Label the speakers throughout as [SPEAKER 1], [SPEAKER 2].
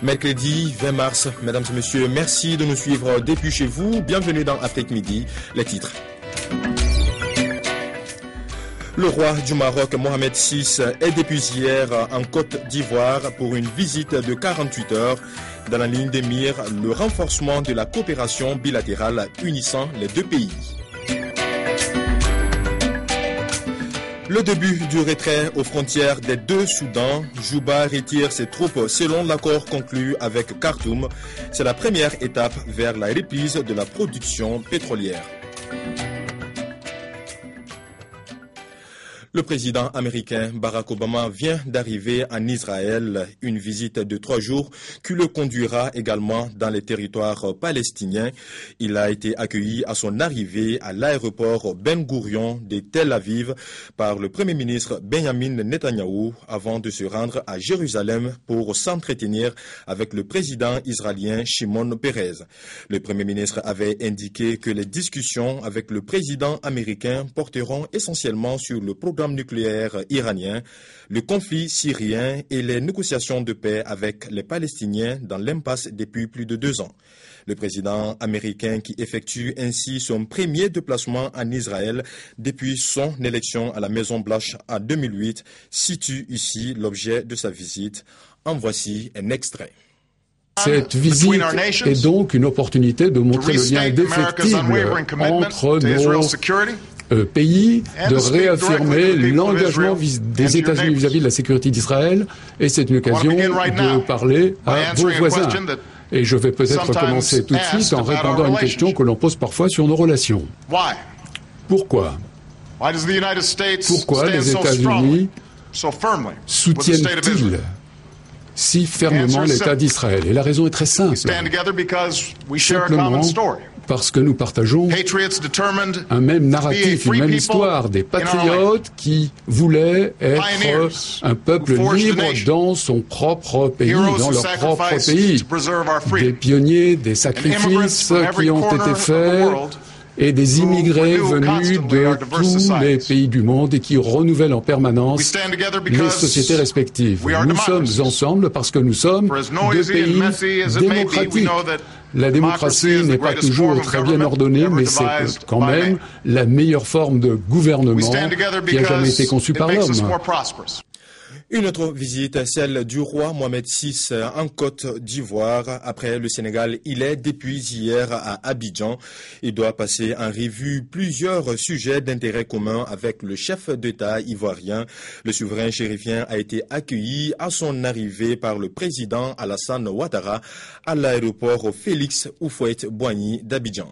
[SPEAKER 1] Mercredi 20 mars, mesdames et messieurs, merci de nous suivre depuis chez vous. Bienvenue dans Afrique Midi. Les titres. Le roi du Maroc, Mohamed VI, est depuis hier en Côte d'Ivoire pour une visite de 48 heures. Dans la ligne des mires, le renforcement de la coopération bilatérale unissant les deux pays. Le début du retrait aux frontières des deux Soudans, Juba retire ses troupes selon l'accord conclu avec Khartoum. C'est la première étape vers la reprise de la production pétrolière. Le président américain Barack Obama vient d'arriver en Israël, une visite de 3 jours qui le conduira également dans les territoires palestiniens. Il a été accueilli à son arrivée à l'aéroport Ben Gourion de Tel Aviv par le Premier ministre Benjamin Netanyahou avant de se rendre à Jérusalem pour s'entretenir avec le président israélien Shimon Peres. Le Premier ministre avait indiqué que les discussions avec le président américain porteront essentiellement sur le programme nucléaire iranien, le conflit syrien et les négociations de paix avec les Palestiniens dans l'impasse depuis plus de 2 ans. Le président américain qui effectue ainsi son premier déplacement en Israël depuis son élection à la Maison-Blanche en 2008 situe ici l'objet de sa visite. En voici un extrait.
[SPEAKER 2] Cette visite est donc une opportunité de montrer le lien indéfectible entre nos pays, de réaffirmer l'engagement des États-Unis vis-à-vis de la sécurité d'Israël, et c'est une occasion de parler à vos voisins. Et je vais peut-être commencer tout de suite en répondant à une question que l'on pose parfois sur nos relations. Pourquoi les États-Unis soutiennent-ils si fermement l'État d'Israël? Et la raison est très simple. Simplement parce que nous partageons un même narratif, une même histoire, des patriotes qui voulaient être un peuple libre dans son propre pays, dans leur propre pays. Des pionniers, des sacrifices qui ont été faits et des immigrés venus de tous les pays du monde et qui renouvellent en permanence les sociétés respectives. Nous sommes ensemble parce que nous sommes 2 pays démocratiques. La démocratie n'est pas toujours très bien ordonnée, mais c'est quand même la meilleure forme de gouvernement qui a jamais été conçue par l'homme.
[SPEAKER 1] Une autre visite, celle du roi Mohamed VI en Côte d'Ivoire. Après le Sénégal, il est depuis hier à Abidjan. Il doit passer en revue plusieurs sujets d'intérêt commun avec le chef d'État ivoirien. Le souverain chérifien a été accueilli à son arrivée par le président Alassane Ouattara à l'aéroport Félix Houphouët-Boigny d'Abidjan.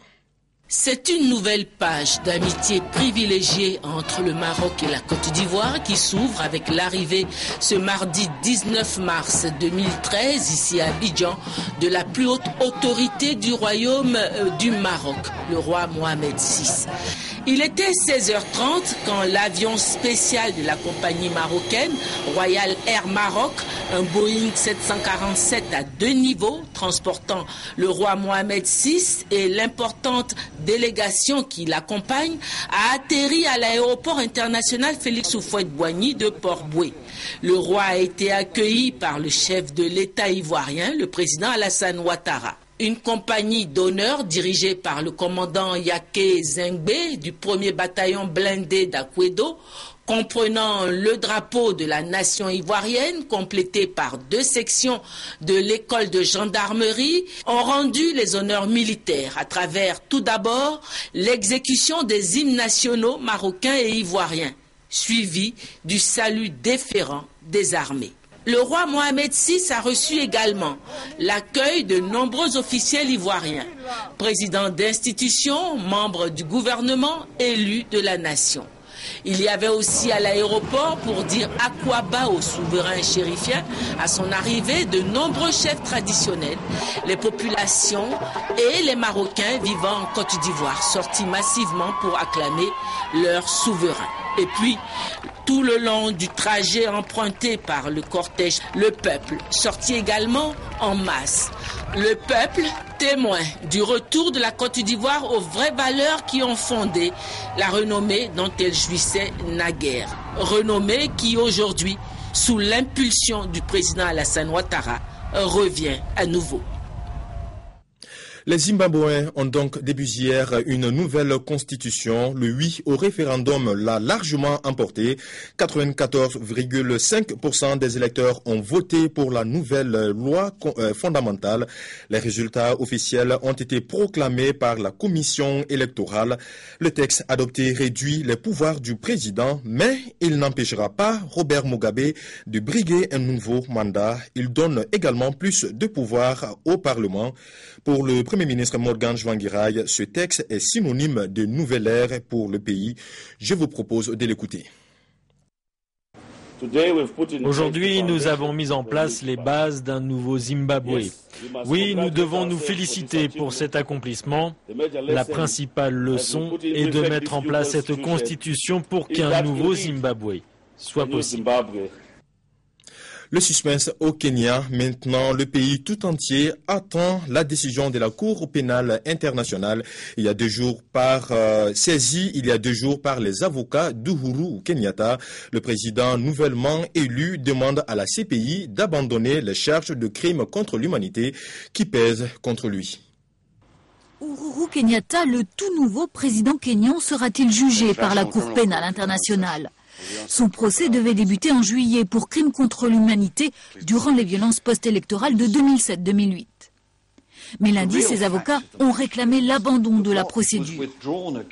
[SPEAKER 3] C'est une nouvelle page d'amitié privilégiée entre le Maroc et la Côte d'Ivoire qui s'ouvre avec l'arrivée ce mardi 19 mars 2013 ici à Abidjan de la plus haute autorité du royaume du Maroc, le roi Mohamed VI. Il était 16h30 quand l'avion spécial de la compagnie marocaine Royal Air Maroc, un Boeing 747 à 2 niveaux transportant le roi Mohamed VI et l'importante délégation qui l'accompagne, a atterri à l'aéroport international Félix Houphouët-Boigny de Port-Bouët. Le roi a été accueilli par le chef de l'État ivoirien, le président Alassane Ouattara. Une compagnie d'honneur dirigée par le commandant Yaké Zengbe du 1er bataillon blindé d'Akwedo, comprenant le drapeau de la nation ivoirienne, complété par 2 sections de l'école de gendarmerie, ont rendu les honneurs militaires à travers tout d'abord l'exécution des hymnes nationaux marocains et ivoiriens, suivi du salut déférent des armées. Le roi Mohamed VI a reçu également l'accueil de nombreux officiels ivoiriens, présidents d'institutions, membres du gouvernement, élus de la nation. Il y avait aussi à l'aéroport, pour dire Akwaba au souverain chérifien, à son arrivée, de nombreux chefs traditionnels, les populations et les Marocains vivant en Côte d'Ivoire, sortis massivement pour acclamer leur souverain. Et puis, tout le long du trajet emprunté par le cortège, le peuple sortit également en masse. Le peuple, témoin du retour de la Côte d'Ivoire aux vraies valeurs qui ont fondé la renommée dont elle jouissait naguère. Renommée qui aujourd'hui, sous l'impulsion du président Alassane Ouattara, revient à nouveau.
[SPEAKER 1] Les Zimbabwéens ont donc débuté hier une nouvelle constitution. Le oui au référendum l'a largement emporté. 94,5% des électeurs ont voté pour la nouvelle loi fondamentale. Les résultats officiels ont été proclamés par la commission électorale. Le texte adopté réduit les pouvoirs du président, mais il n'empêchera pas Robert Mugabe de briguer un nouveau mandat. Il donne également plus de pouvoir au Parlement. Pour le Premier ministre Morgan Tsvangirai, ce texte est synonyme de nouvelle ère pour le pays. Je vous propose de l'écouter.
[SPEAKER 4] Aujourd'hui, nous avons mis en place les bases d'un nouveau Zimbabwe. Oui, nous devons nous féliciter pour cet accomplissement. La principale leçon est de mettre en place cette constitution pour qu'un nouveau Zimbabwe soit possible.
[SPEAKER 1] Le suspense au Kenya. Maintenant, le pays tout entier attend la décision de la Cour pénale internationale. Saisi il y a 2 jours par les avocats d'Uhuru Kenyatta. Le président nouvellement élu demande à la CPI d'abandonner les charges de crimes contre l'humanité qui pèsent contre lui.
[SPEAKER 5] Uhuru Kenyatta, le tout nouveau président kényan, sera-t-il jugé par la Cour pénale internationale ? Son procès devait débuter en juillet pour crimes contre l'humanité durant les violences post-électorales de 2007-2008. Mais lundi, ses avocats ont réclamé l'abandon de la procédure.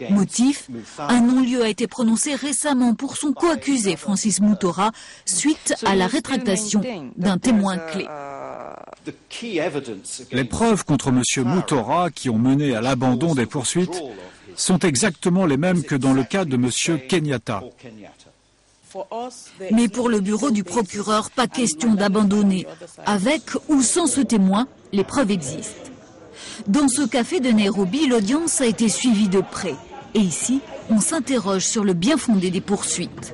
[SPEAKER 5] Motif, un non-lieu a été prononcé récemment pour son co-accusé Francis Mutora suite à la rétractation d'un témoin clé.
[SPEAKER 6] Les preuves contre M. Mutora qui ont mené à l'abandon des poursuites sont exactement les mêmes que dans le cas de M. Kenyatta.
[SPEAKER 5] Mais pour le bureau du procureur, pas question d'abandonner. Avec ou sans ce témoin, les preuves existent. Dans ce café de Nairobi, l'audience a été suivie de près. Et ici, on s'interroge sur le bien fondé des poursuites.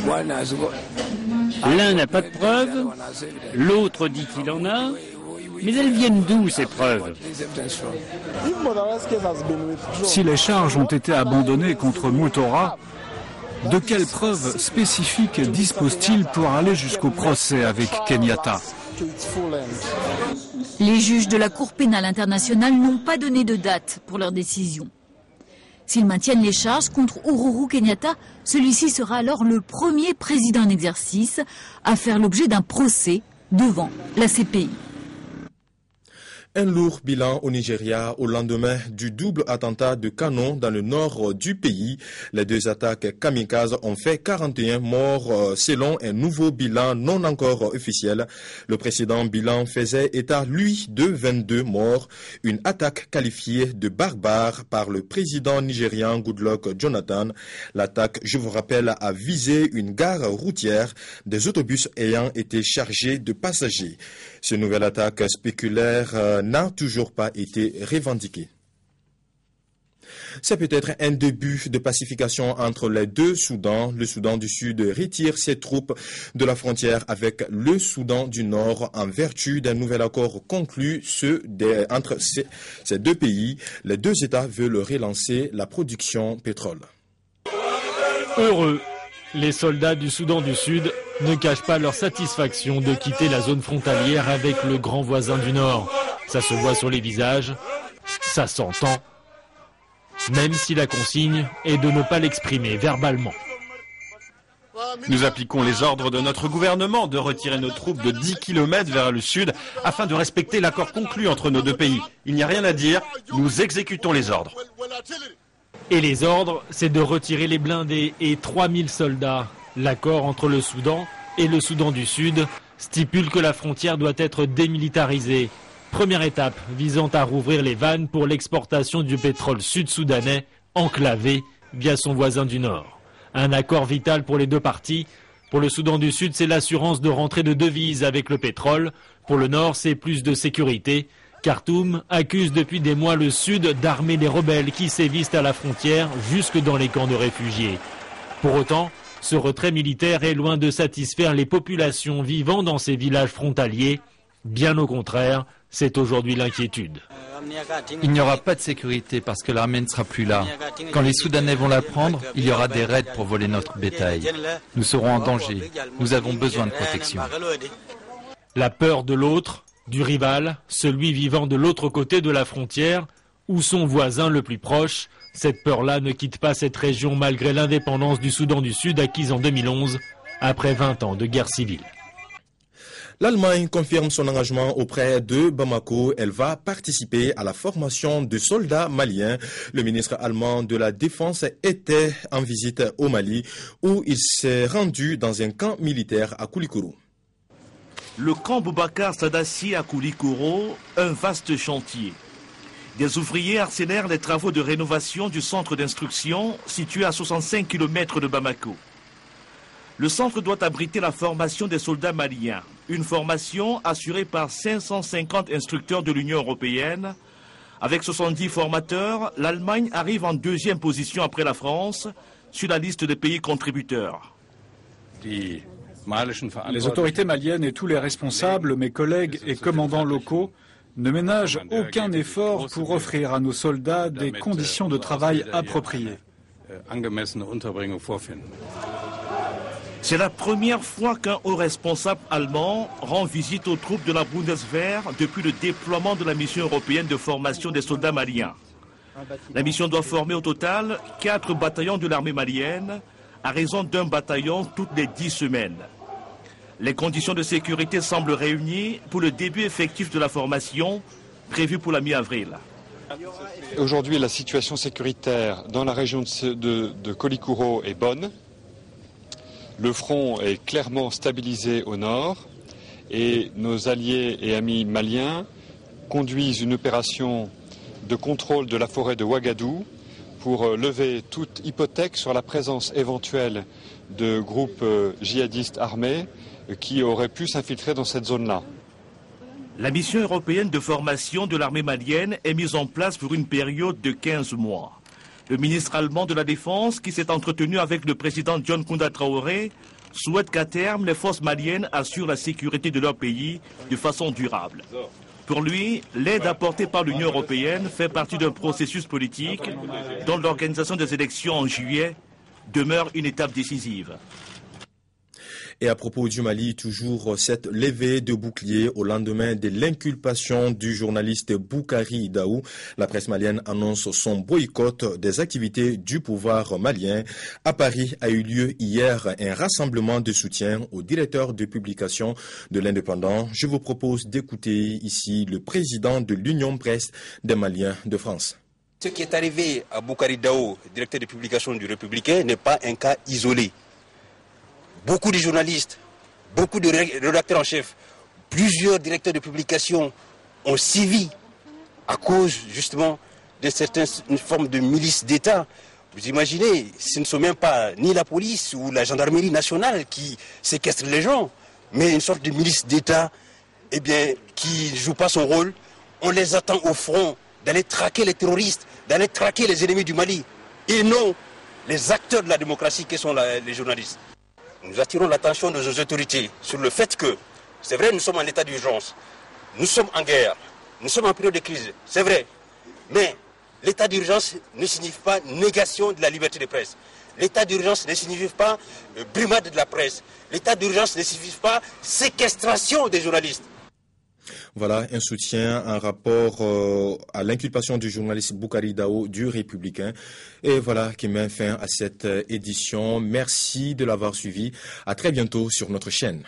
[SPEAKER 7] L'un n'a pas de preuves, l'autre dit qu'il en a. Mais elles viennent d'où, ces preuves?
[SPEAKER 6] Si les charges ont été abandonnées contre Mutora, de quelles preuves spécifiques dispose-t-il pour aller jusqu'au procès avec Kenyatta?
[SPEAKER 5] Les juges de la Cour pénale internationale n'ont pas donné de date pour leur décision. S'ils maintiennent les charges contre Uhuru Kenyatta, celui-ci sera alors le premier président en exercice à faire l'objet d'un procès devant la CPI.
[SPEAKER 1] Un lourd bilan au Nigeria au lendemain du double attentat de canon dans le nord du pays. Les 2 attaques kamikazes ont fait 41 morts selon un nouveau bilan non encore officiel. Le précédent bilan faisait état, lui, de 22 morts. Une attaque qualifiée de barbare par le président nigérian Goodluck Jonathan. L'attaque, je vous rappelle, a visé une gare routière, des autobus ayant été chargés de passagers. Cette nouvelle attaque spéculaire n'a toujours pas été revendiquée. C'est peut-être un début de pacification entre les 2 Soudans. Le Soudan du Sud retire ses troupes de la frontière avec le Soudan du Nord en vertu d'un nouvel accord conclu entre ces 2 pays. Les 2 États veulent relancer la production pétrole.
[SPEAKER 4] Heureux, les soldats du Soudan du Sud ne cachent pas leur satisfaction de quitter la zone frontalière avec le grand voisin du Nord. Ça se voit sur les visages, ça s'entend, même si la consigne est de ne pas l'exprimer verbalement.
[SPEAKER 8] Nous appliquons les ordres de notre gouvernement de retirer nos troupes de 10 km vers le sud afin de respecter l'accord conclu entre nos 2 pays. Il n'y a rien à dire, nous exécutons les ordres.
[SPEAKER 4] Et les ordres, c'est de retirer les blindés et 3000 soldats. L'accord entre le Soudan et le Soudan du Sud stipule que la frontière doit être démilitarisée. Première étape visant à rouvrir les vannes pour l'exportation du pétrole sud-soudanais enclavé via son voisin du Nord. Un accord vital pour les 2 parties. Pour le Soudan du Sud, c'est l'assurance de rentrée de devises avec le pétrole. Pour le Nord, c'est plus de sécurité. Khartoum accuse depuis des mois le Sud d'armer les rebelles qui sévissent à la frontière jusque dans les camps de réfugiés. Pour autant, ce retrait militaire est loin de satisfaire les populations vivant dans ces villages frontaliers. Bien au contraire, c'est aujourd'hui l'inquiétude.
[SPEAKER 9] Il n'y aura pas de sécurité parce que l'armée ne sera plus là. Quand les Soudanais vont la prendre, il y aura des raids pour voler notre bétail. Nous serons en danger. Nous avons besoin de protection.
[SPEAKER 4] La peur de l'autre, du rival, celui vivant de l'autre côté de la frontière, ou son voisin le plus proche. Cette peur-là ne quitte pas cette région malgré l'indépendance du Soudan du Sud acquise en 2011, après 20 ans de guerre civile.
[SPEAKER 1] L'Allemagne confirme son engagement auprès de Bamako. Elle va participer à la formation de soldats maliens. Le ministre allemand de la Défense était en visite au Mali où il s'est rendu dans un camp militaire à Koulikoro.
[SPEAKER 10] Le camp Boubacar Sadassi à Koulikoro, un vaste chantier. Des ouvriers accélèrent les travaux de rénovation du centre d'instruction situé à 65 km de Bamako. Le centre doit abriter la formation des soldats maliens, une formation assurée par 550 instructeurs de l'Union européenne. Avec 70 formateurs, l'Allemagne arrive en deuxième position après la France sur la liste des pays contributeurs.
[SPEAKER 6] Les autorités maliennes et tous les responsables, mes collègues et commandants locaux, ne ménagent aucun effort pour offrir à nos soldats des conditions de travail appropriées.
[SPEAKER 10] C'est la première fois qu'un haut responsable allemand rend visite aux troupes de la Bundeswehr depuis le déploiement de la mission européenne de formation des soldats maliens. La mission doit former au total 4 bataillons de l'armée malienne, à raison d'un bataillon toutes les 10 semaines. Les conditions de sécurité semblent réunies pour le début effectif de la formation, prévu pour la mi-avril.
[SPEAKER 11] Aujourd'hui, la situation sécuritaire dans la région de Koulikoro est bonne. Le front est clairement stabilisé au nord et nos alliés et amis maliens conduisent une opération de contrôle de la forêt de Ouagadou pour lever toute hypothèque sur la présence éventuelle de groupes djihadistes armés qui auraient pu s'infiltrer dans cette zone-là.
[SPEAKER 10] La mission européenne de formation de l'armée malienne est mise en place pour une période de 15 mois. Le ministre allemand de la Défense, qui s'est entretenu avec le président John Kounda Traoré, souhaite qu'à terme, les forces maliennes assurent la sécurité de leur pays de façon durable. Pour lui, l'aide apportée par l'Union européenne fait partie d'un processus politique dont l'organisation des élections en juillet demeure une étape décisive.
[SPEAKER 1] Et à propos du Mali, toujours cette levée de bouclier au lendemain de l'inculpation du journaliste Boukari Daou. La presse malienne annonce son boycott des activités du pouvoir malien. À Paris a eu lieu hier un rassemblement de soutien au directeur de publication de l'Indépendant. Je vous propose d'écouter ici le président de l'Union Presse des Maliens de France.
[SPEAKER 12] Ce qui est arrivé à Boukari Daou, directeur de publication du Républicain, n'est pas un cas isolé. Beaucoup de journalistes, beaucoup de rédacteurs en chef, plusieurs directeurs de publication ont sévi à cause justement de une forme de milice d'État. Vous imaginez, ce ne sont même pas ni la police ou la gendarmerie nationale qui séquestrent les gens, mais une sorte de milice d'État qui ne joue pas son rôle. On les attend au front d'aller traquer les terroristes, d'aller traquer les ennemis du Mali, et non les acteurs de la démocratie qui sont les journalistes. Nous attirons l'attention de nos autorités sur le fait que, c'est vrai, nous sommes en état d'urgence, nous sommes en guerre, nous sommes en période de crise, c'est vrai, mais l'état d'urgence ne signifie pas négation de la liberté de presse. L'état d'urgence ne signifie pas brimade de la presse. L'état d'urgence ne signifie pas séquestration des journalistes.
[SPEAKER 1] Voilà un soutien, un rapport à l'inculpation du journaliste Boukari Daou du Républicain. Et voilà qui met fin à cette édition. Merci de l'avoir suivi. À très bientôt sur notre chaîne.